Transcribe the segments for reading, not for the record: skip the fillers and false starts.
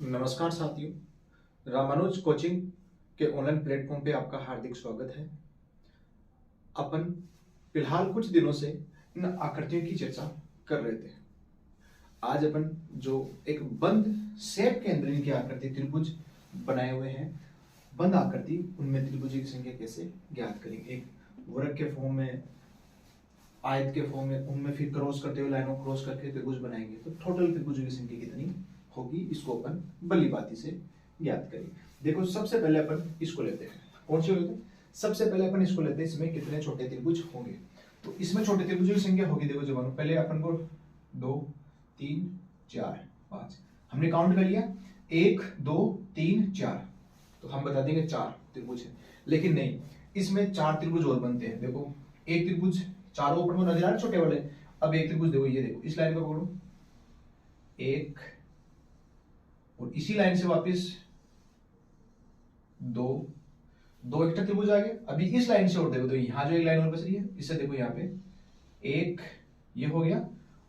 नमस्कार साथियों, रामानुज कोचिंग के ऑनलाइन प्लेटफॉर्म पे आपका हार्दिक स्वागत है। अपन फिलहाल कुछ दिनों से इन आकृतियों की चर्चा कर रहे थे। आज अपन जो एक बंद शेप के अंदर इनकी आकृति त्रिभुज बनाए हुए हैं, बंद आकृति, उनमें त्रिभुज की संख्या कैसे ज्ञात करेंगे। एक वर्ग के फॉर्म में, आयत के फॉर्म में, उनमें फिर क्रॉस करते हुए लाइनों क्रॉस करके त्रिभुज बनाएंगे तो टोटल त्रिभुजों की संख्या कितनी होगी, इसको अपन बल्ली बाती से ज्ञात करेंगे। देखो, सबसे पहले अपन इसको लेते हैं। कौन से लेते हैं? सबसे पहले अपन इसको लेते हैं, इसमें कितने छोटे त्रिभुज होंगे। तो इसमें छोटे त्रिभुजों की संख्या होगी, देखो जवानों, पहले अपन को 2 3 4 5 हमने काउंट कर लिया, 1 2 3 4, तो हम बता देंगे 4 त्रिभुज है। लेकिन नहीं, इसमें 4 त्रिभुज और बनते हैं। देखो, एक त्रिभुज चारों ऊपर में नजर आ रहे छोटे वाले। अब एक त्रिभुज देखो, ये देखो, इस लाइन को पकड़ो, एक, और इसी लाइन से वापस 2 एक्स्ट्रा त्रिभुज आ गए। अभी इस लाइन से और देखो, तो यहां जो एक लाइन और बच रही है, इससे देखो यहाँ पे एक ये हो गया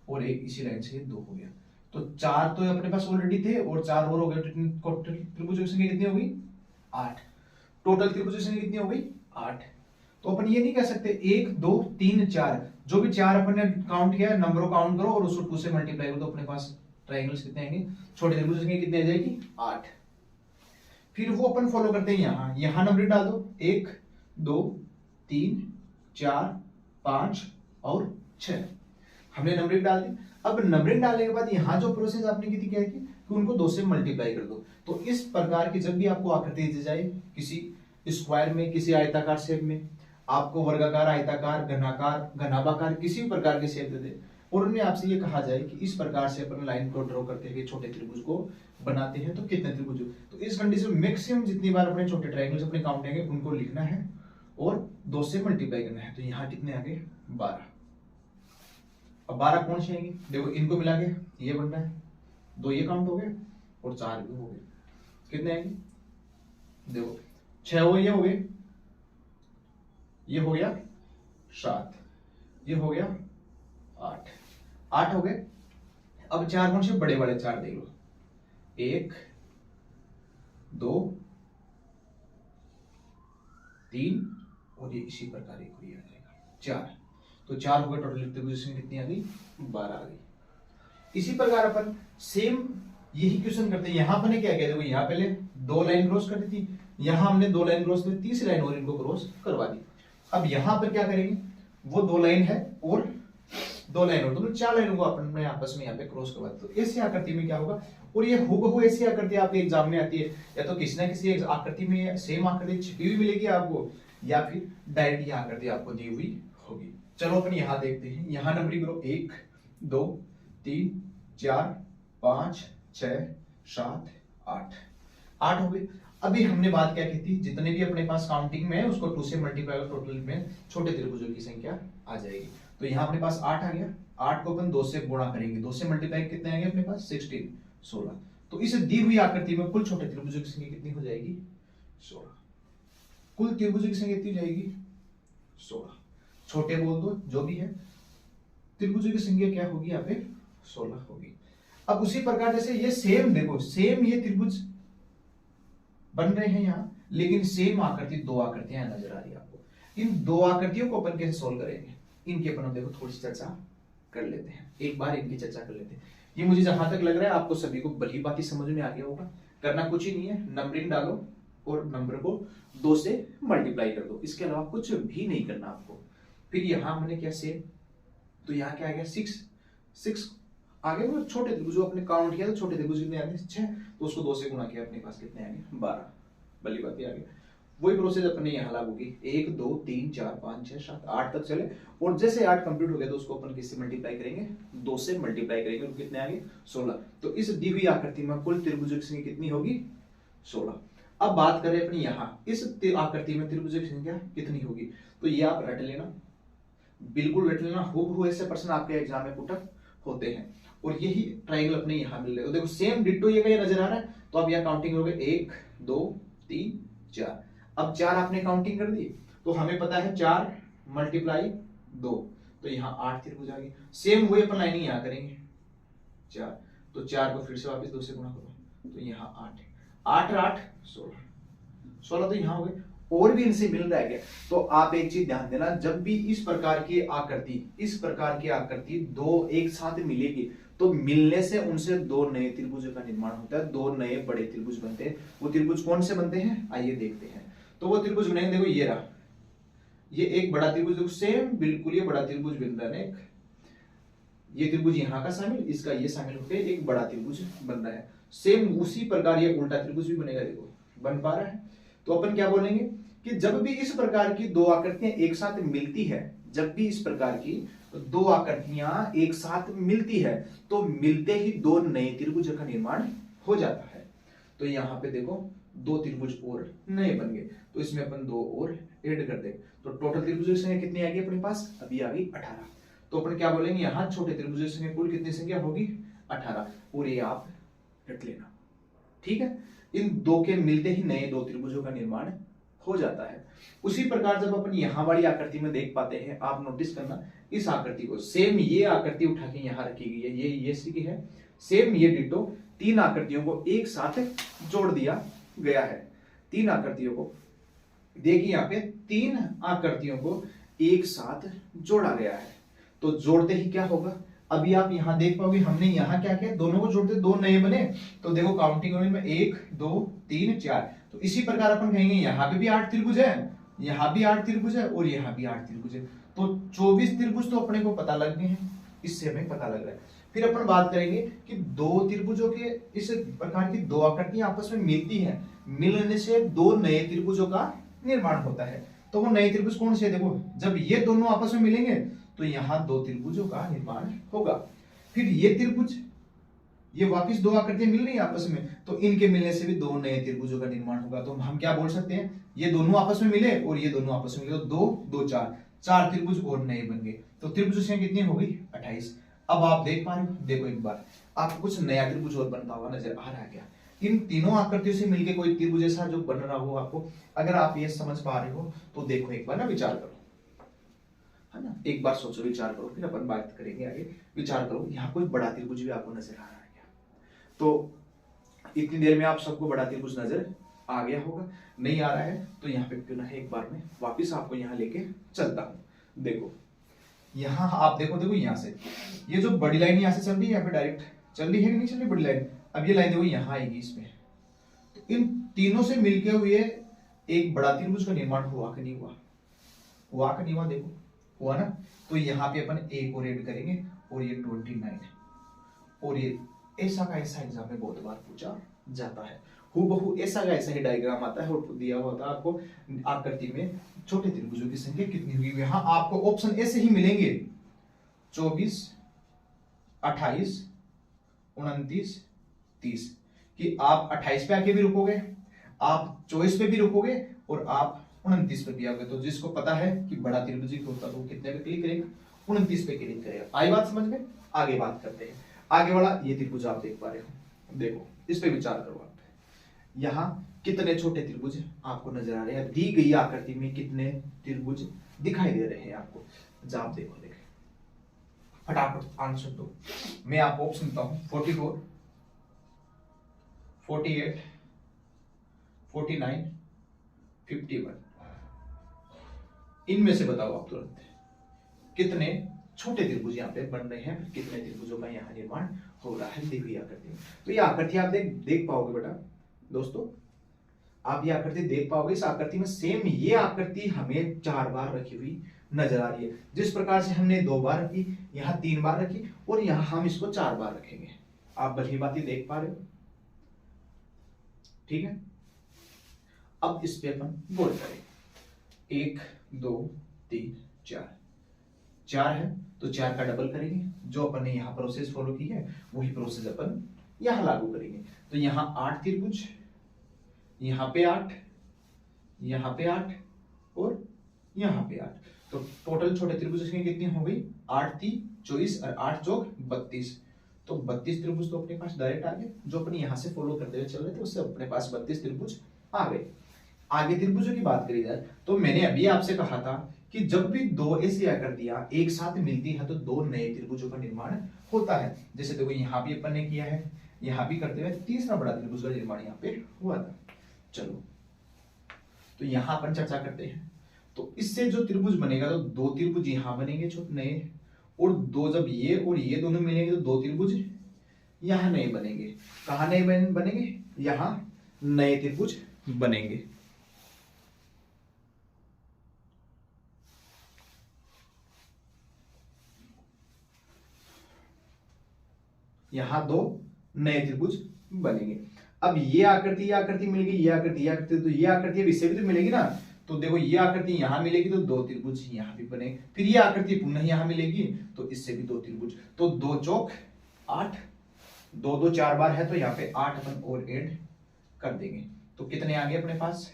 और एक इसी लाइन से 2 हो गया। तो 4 तो अपने पास ऑलरेडी थे और 4 और हो गए। त्रिभुजों की संख्या कितनी हो गई? 8। टोटल त्रिभुजों की संख्या कितनी हो गई? 8। तो अपन ये नहीं कह सकते 1 2 3 4, जो भी 4 अपन ने काउंट किया, नंबर काउंट करो और उसको 2 से मल्टीप्लाई करो, तो अपने पास ट्रायंगल्स कितने आएंगे, छोटे त्रिभुज की कितने आ जाएगी? 8। फिर वो अपन फॉलो करते हैं, यहां नंबरिंग डाल दो, 1 2 3 4 5 और 6, हमने नंबरिंग डाल दी। अब नंबरिंग डालने के बाद यहां जो प्रोसेस आपने की थी क्या है कि उनको 2 से मल्टीप्लाई कर दो। तो इस प्रकार की जब भी आपको आकृति दी जाए किसी स्क्वायर में, किसी आयताकार शेप में, आपको वर्गाकार, आयताकार, घनाकार, घनाभाकार, किसी भी प्रकार के शेप दे दे और उन्हें आपसे ये कहा जाए कि इस प्रकार से अपन लाइन को ड्रॉ करते हुए छोटे त्रिभुज को बनाते हैं, तो कितने त्रिभुज। तो इस कंडीशन में मैक्सिमम जितनी बार अपने छोटे ट्रायंगल्स अपने काउंट आएंगे उनको लिखना है और 2 से मल्टीप्लाई करना है। तो यहाँ कितने आ गए? 12। अब 12 कौन से आएंगे? देखो, इनको मिला के ये बन रहा है, 2 ये काउंट हो गए और 4 भी हो गए। कितने आएंगे? देखो, 6 वो ये हो गए, ये हो गया 7, ये हो गया 8 हो गए। अब 4 कौन से? बड़े वाले 4 देख लो, 1 2 3 और ये इसी प्रकार एक हुई आ जाएगा 4। तो 4 हो गए। टोटल त्रिभुज कितनी आ गई? 12 आ गई। इसी प्रकार अपन सेम यही क्वेश्चन करते हैं। यहां पर क्या किया? देखो, यहां पहले 2 लाइन क्रॉस कर दी थी, यहां हमने 2 लाइन क्रॉस कर, तीसरी लाइन और इनको क्रॉस करवा दी। अब यहां पर क्या करेंगे? वो 2 लाइन है और 2 लाइन और, तो 4 लाइनों को अपन आपस में यहाँ पे क्रॉस करवा दो। ऐसी आकृति में क्या होगा? और ये हूबहू ऐसी आकृति आपके एग्जाम में आती है, या तो किसी ना किसी आकृति में सेम आकृति छिपी हुई मिलेगी आपको, या फिर डायरेक्ट ये आकृति आपको दी हुई होगी। चलो अपन यहाँ देखते हैं। यहाँ नंबरिंग करो, 1 2 3 4 5 6 7 8 हो गए। अभी हमने बात क्या की थी? जितने भी अपने पास काउंटिंग में है उसको 2 से मल्टीप्लाई कर, टोटल में छोटे त्रिभुजों की संख्या आ जाएगी। तो यहाँ अपने पास 8 आ गया। 8 को अपन 2 से गुणा करेंगे, 2 से मल्टीप्लाई कितने आएंगे अपने पास? 16। तो इस दी हुई आकृति में कुल छोटे त्रिभुजों की संख्या कितनी हो जाएगी? 16। कुल त्रिभुजों की संख्या कितनी हो जाएगी? 16। छोटे बोल दो जो भी है, त्रिभुजों की संख्या क्या होगी यहाँ पे? 16 होगी। अब उसी प्रकार जैसे ये सेम, देखो सेम ये त्रिभुज बन रहे हैं यहाँ, लेकिन सेम आकृति 2 आकृतियां नजर आ रही है आपको। इन 2 आकृतियों को अपन कैसे सोल्व करेंगे, इनकी अपन देखो थोड़ी सी चर्चा कर लेते हैं। एक बार इनकी चर्चा कर लेते हैं। ये मुझे जहां तक लग रहा है आपको सभी को भली बात ही समझ में आ गया होगा। करना कुछ ही नहीं है, नंबरिंग डालो और नंबर को 2 से मल्टीप्लाई कर दो, इसके अलावा कुछ भी नहीं करना आपको। फिर यहां मैंने क्या सेम, तो यहाँ क्या आ गया? 6 आगे वो छोटे त्रिभुज अपने काउंट किया, तो छोटे त्रिभुज कितने आते हैं? 6, तो उसको 2 से गुणा किया, अपने पास कितने आ गए? 12। भली बात ही आ गया। वही प्रोसेस अपने यहाँ लागू की, 1 2 3 4 5 6 7 8 तक चले, और जैसे 8 कंप्लीट हो गया तो उसको अपन किससे मल्टीप्लाई करेंगे? 2 से मल्टीप्लाई करेंगे, तो कितने आ गए? 16। तो इस दी हुई आकृति में कुल त्रिभुजों की संख्या कितनी होगी? 16। अब बात करें अपनी यहाँ इस आकृति में त्रिभुजों की संख्या कितनी होगी, तो ये आप रट लेना, बिल्कुल रट लेना। हूबहू ऐसे प्रश्न आपके एग्जाम में पुटअप होते हैं, और यही ट्रायंगल अपने यहाँ मिल रहे हैं। तो देखो सेम डिट्टो ये का नजर आ रहा है, तो अब यहाँ काउंटिंग हो गई 1 2 3 4। अब 4 आपने काउंटिंग कर दी, तो हमें पता है 4 मल्टीप्लाई 2, तो यहाँ 8 त्रिभुज आ गए। सेम वही अपन लाइनिंग यहाँ करेंगे 4, तो 4 को फिर से वापस 2 से गुणा करो, तो यहाँ 8 है, 8 और 8 16, 16 तो यहाँ हो गए। और भी इनसे मिल रहा है क्या? तो आप एक चीज ध्यान देना, जब भी इस प्रकार की आकृति दो एक साथ मिलेगी तो मिलने से उनसे दो नए त्रिभुज का निर्माण होता है, दो नए बड़े त्रिभुज बनते हैं। वो त्रिभुज कौन से बनते हैं, आइए देखते हैं। तो वो त्रिभुज बनेंगे, देखो ये रहा, ये एक बड़ा त्रिभुज, देखो सेम बिल्कुल ये बड़ा त्रिभुज बन रहा है, ये त्रिभुज यहाँ का शामिल, इसका ये शामिल होकर एक बड़ा त्रिभुज बन रहा है। सेम उसी प्रकार ये उल्टा त्रिभुज भी बनेगा, देखो बन पा रहा है। तो अपन क्या बोलेंगे कि जब भी इस प्रकार की दो आकृतियां एक साथ मिलती है, जब भी इस प्रकार की दो आकृतियां एक साथ मिलती है तो मिलते ही दो नए त्रिभुज का निर्माण हो जाता है। तो यहाँ पे देखो दो त्रिभुज और नए बन गए, तो इसमें अपन दो और ऐड कर दे, तो टोटल त्रिभुज की संख्या कितनी आ गई अपने पास, अभी आ गई 18। तो अपन क्या बोलेंगे, यहाँ छोटे त्रिभुज की संख्या कुल कितनी संख्या होगी, 18। और ये आप रट लेना, ठीक है। इन दो के मिलते ही नए दो त्रिभुजों का निर्माण हो जाता है। उसी प्रकार जब अपन यहाँ वाली आकृति में देख पाते हैं, आप नोटिस करना इस आकृति को, सेम ये आकृति उठा के यहाँ रखी गई है, ये सी है, सेम ये डिटो तीन आकृतियों को एक साथ जोड़ दिया गया है। तीन आकृतियों को देखिए, यहाँ पे तीन आकृतियों को एक साथ जोड़ा गया है। तो जोड़ते ही क्या होगा, अभी आप यहां देख पाओगे हमने यहाँ क्या किया, दोनों को जोड़ते दो नए बने। तो देखो काउंटिंग में 1 2 3 4। तो इसी प्रकार अपन कहेंगे यहाँ पे भी 8 त्रिभुज है, यहाँ भी 8 त्रिभुज है और यहाँ भी 8 त्रिभुज है। तो 24 त्रिभुज तो अपने को पता लग गए हैं, इससे हमें पता लग रहा है। फिर अपन बात करेंगे कि दो त्रिभुजों के इस प्रकार की दो आकृतियां आपस में मिलती है, मिलने से दो नए त्रिभुजों का निर्माण होता है। तो वो नए त्रिभुज कौन से, देखो जब ये दोनों आपस में मिलेंगे तो यहाँ दो त्रिभुजों का निर्माण होगा। फिर ये त्रिभुज, ये वापस दो आकृतियां मिल रही है आपस में, तो इनके मिलने से भी दो नए त्रिभुजों का निर्माण होगा। तो हम क्या बोल सकते हैं, ये दोनों आपस में मिले और ये दोनों आपस में मिले, तो 2 2 4, 4 त्रिभुज और नए बन गए। तो त्रिभुज संख्या कितनी होगी, 28। अब आप देख पा रहे हो, देखो एक बार आपको कुछ नया त्रिभुज और बनता हुआ नजर आ रहा है क्या? इन तीनों आकृतियों से मिलकर कोई त्रिभुज ऐसा जो बन रहा हो आपको, अगर आप ये समझ पा रहे हो तो देखो एक बार ना विचार करो, है ना, एक बार सोचो, विचार करो, फिर अपन बात करेंगे आगे। विचार करो, यहाँ कोई बड़ा त्रिभुज भी आपको नजर आ रहा है क्या? तो इतनी देर में आप सबको बड़ा त्रिभुज नजर आ गया होगा। नहीं आ रहा है तो यहाँ पे क्यों ना एक बार में वापिस आपको यहाँ लेके चलता हूँ। देखो यहाँ आप देखो, यहाँ से ये जो बड़ी लाइन यहाँ से चल रही है, यहाँ पे डायरेक्ट चल रही है कि नहीं चल रही बड़ी लाइन, अब ये लाइन देखो यहाँ आएगी इसमें। तो इन तीनों से मिलके हुए एक बड़ा त्रिभुज का निर्माण हुआ कि नहीं हुआ, हुआ कि नहीं हुआ, देखो हुआ ना। तो यहाँ पे अपन एक और ऐड करेंगे और ये 29, और ये ऐसा का ऐसा एग्जाम में बहुत बार पूछा जाता है। हूबहू ऐसा का ऐसा ही डायग्राम आता है और दिया हुआ था आपको आकृति में छोटे त्रिभुजों की संख्या कितनी होगी। यहाँ आपको ऑप्शन ऐसे ही मिलेंगे, 24 28 29 30, कि आप 28 पे आके भी रुकोगे, आप 24 पे भी रुकोगे और आप 29 पे भी आओगे। तो जिसको पता है कि बड़ा त्रिभुज होता है तो वो कितने पे क्लिक करेगा, 29 पे क्लिक करेगा। आई बात समझ में? आगे बात करते हैं। आगे वाला ये त्रिभुज आप देख पा रहे हो, देखो इस पे विचार करो आप। यहाँ कितने छोटे त्रिभुज आपको नजर आ रहे हैं, दी गई आकृति में कितने त्रिभुज दिखाई दे रहे हैं आपको, जब आप देखो देखे फटाफट आंसर दो। मैं आपको ऑप्शन देता हूं, 44 48 49 51। इनमें से बताओ आप तुरंत कितने छोटे त्रिभुज यहाँ पे बन रहे हैं, कितने त्रिभुजों का यहाँ निर्माण हो रहा है दी हुई आकृति में। तो ये आकृति आप देख पाओगे बेटा दोस्तों, आप ये आकृति देख पाओगे। इस आकृति में सेम ये आकृति हमें 4 बार रखी हुई नजर आ रही है। जिस प्रकार से हमने 2 बार रखी, यहाँ 3 बार रखी और यहाँ हम इसको 4 बार रखेंगे। आप भली बात देख पा रहे हो, ठीक है। अब इस पे अपन बोल करें, 1 2 3 4, 4 है तो 4 का डबल करेंगे। जो अपन ने यहाँ प्रोसेस फॉलो की है वही प्रोसेस अपन यहाँ लागू करेंगे। तो यहाँ 8 त्रिभुज, यहाँ पे 8, यहाँ पे 8 और यहाँ पे 8। तो टोटल छोटे त्रिभुज की कितनी हो गई, 8 3 24 और 8 चौक 32। तो 32 त्रिभुज तो अपने पास डायरेक्ट आ गए, जो अपने यहाँ से फॉलो करते हुए चल रहे थे उससे अपने पास 32 त्रिभुज आ गए। आगे त्रिभुजों की बात करी जाए तो मैंने अभी आपसे कहा था कि जब भी दो ऐसी आकृतियां एक साथ मिलती है तो दो नए त्रिभुजों का निर्माण होता है। जैसे देखो यहाँ भी अपन ने किया है, यहां भी करते हुए तीसरा बड़ा त्रिभुज का निर्माण यहाँ पे हुआ था। चलो तो यहां अपन चर्चा करते हैं। तो इससे जो त्रिभुज बनेगा तो दो त्रिभुज यहां बनेंगे छोटे नए, और दो जब ये और ये दोनों मिलेंगे तो दो त्रिभुज यहां नए बनेंगे। कहां नए बनेंगे? यहां नए त्रिभुज बनेंगे। यहां दो नए त्रिभुज बनेंगे। अब ये आकृति मिल गई, ये आकृति, तो ये आकृति अब इससे भी तो मिलेगी ना। तो देखो ये आकृति यहां मिलेगी तो दो त्रिभुज यहां भी बनेंगे, फिर ये आकृति पुनः यहां मिलेगी तो इससे भी दो त्रिभुज। तो 2 चौक 8, 2 2 4 बार है तो यहाँ पे 8 अपन और ऐड कर देंगे। तो कितने आ गए अपने पास?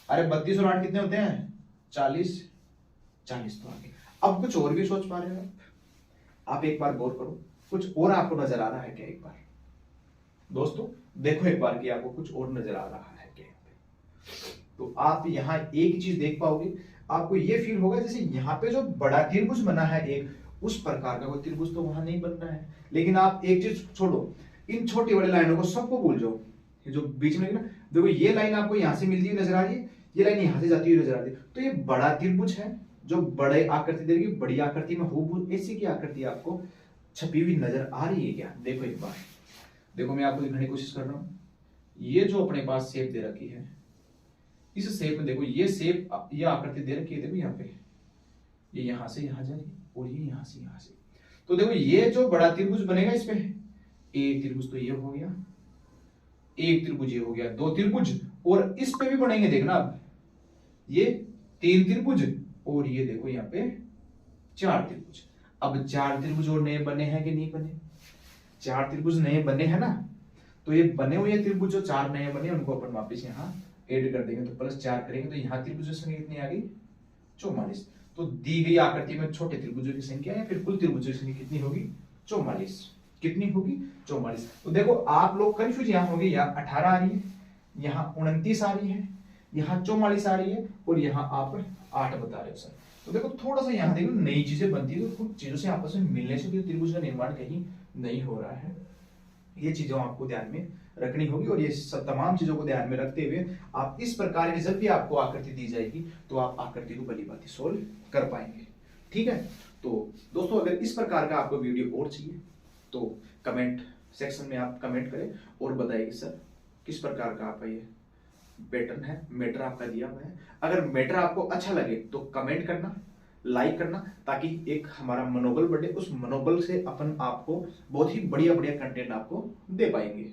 अरे 32 और 8 कितने होते हैं? 40 तो आ गए। अब कुछ और भी सोच पा रहे हो आप एक बार गौर करो, कुछ और आपको नजर आ रहा है क्या? एक बार दोस्तों देखो एक बार कि आपको कुछ और नजर आ रहा है क्या? तो आप यहाँ एक चीज देख पाओगे, आपको ये फील होगा जैसे यहाँ पे जो बड़ा त्रिभुज बना है एक, उस प्रकार का कोई त्रिभुज तो वहां नहीं बन रहा है। लेकिन आप एक चीज छोड़ो, इन छोटी बड़ी लाइनों को सबको भूल जाओ। ये जो बीच में ना देखो, ये लाइन आपको यहाँ से मिलती हुई नजर आ रही है, ये लाइन यहाँ से जाती हुई नजर आ रही है, तो ये बड़ा त्रिभुज है जो बड़े आकृति देगी, बड़ी आकृति में हूबहू ऐसी की आकृति आपको छपी हुई नजर आ रही है क्या? देखो एक बार, देखो मैं आपको दिखाने की कोशिश कर रहा हूं। ये जो अपने पास शेप दे रखी है, इस शेप में देखो ये शेप, ये आकृति दे रखी है, देखो यहाँ पे ये यहां से यहां जा रही है और ये यहां से यहां से। तो देखो ये जो बड़ा त्रिभुज बनेगा इसमें एक त्रिभुज तो ये हो गया, एक त्रिभुज ये हो गया, दो त्रिभुज, और इस पे भी बनेंगे देखना अब ये 3 त्रिभुज, और ये देखो यहाँ पे 4 त्रिभुज। अब 4 त्रिभुज और नए बने हैं कि नहीं बने? 4 त्रिभुज नए बने हैं ना, तो ये बने हुए त्रिभुज जो 4 नए बने उनको अपन वापस यहाँ ऐड कर देंगे, तो +4 करेंगे तो यहाँ त्रिभुजों की संख्या कितनी आ गई? 44। तो दी गई आकृति में छोटे त्रिभुजों की संख्या या फिर कुल त्रिभुजों की संख्या कितनी होगी? 44। कितनी होगी? 44। तो देखो आप लोग कंफ्यूज यहाँ होंगे, यहाँ 18 आ रही है, यहाँ 29 आ रही है, यहाँ 44 आ रही है, और यहाँ आप 8 बता रहे हो सर। तो देखो थोड़ा सा यहाँ देखो नई चीजें बनती है, तो कुछ चीजों से आपस में मिलने से त्रिभुज का निर्माण कहीं नहीं हो रहा है। ये चीजों आपको ध्यान में रखनी होगी, और ये सब तमाम चीजों को ध्यान में रखते हुए आप इस प्रकार की जब भी आपको आकृति दी जाएगी तो आप आकृति को भली भांति सोल्व कर पाएंगे। ठीक है, तो दोस्तों अगर इस प्रकार का आपको वीडियो और चाहिए तो कमेंट सेक्शन में आप कमेंट करें और बताइए सर किस प्रकार का आपका ये पैटर्न है, मैटर आपका दिया हुआ है। अगर मैटर आपको अच्छा लगे तो कमेंट करना, लाइक करना, ताकि एक हमारा मनोबल बढ़े, उस मनोबल से अपन आपको बहुत ही बढ़िया बढ़िया कंटेंट आपको दे पाएंगे।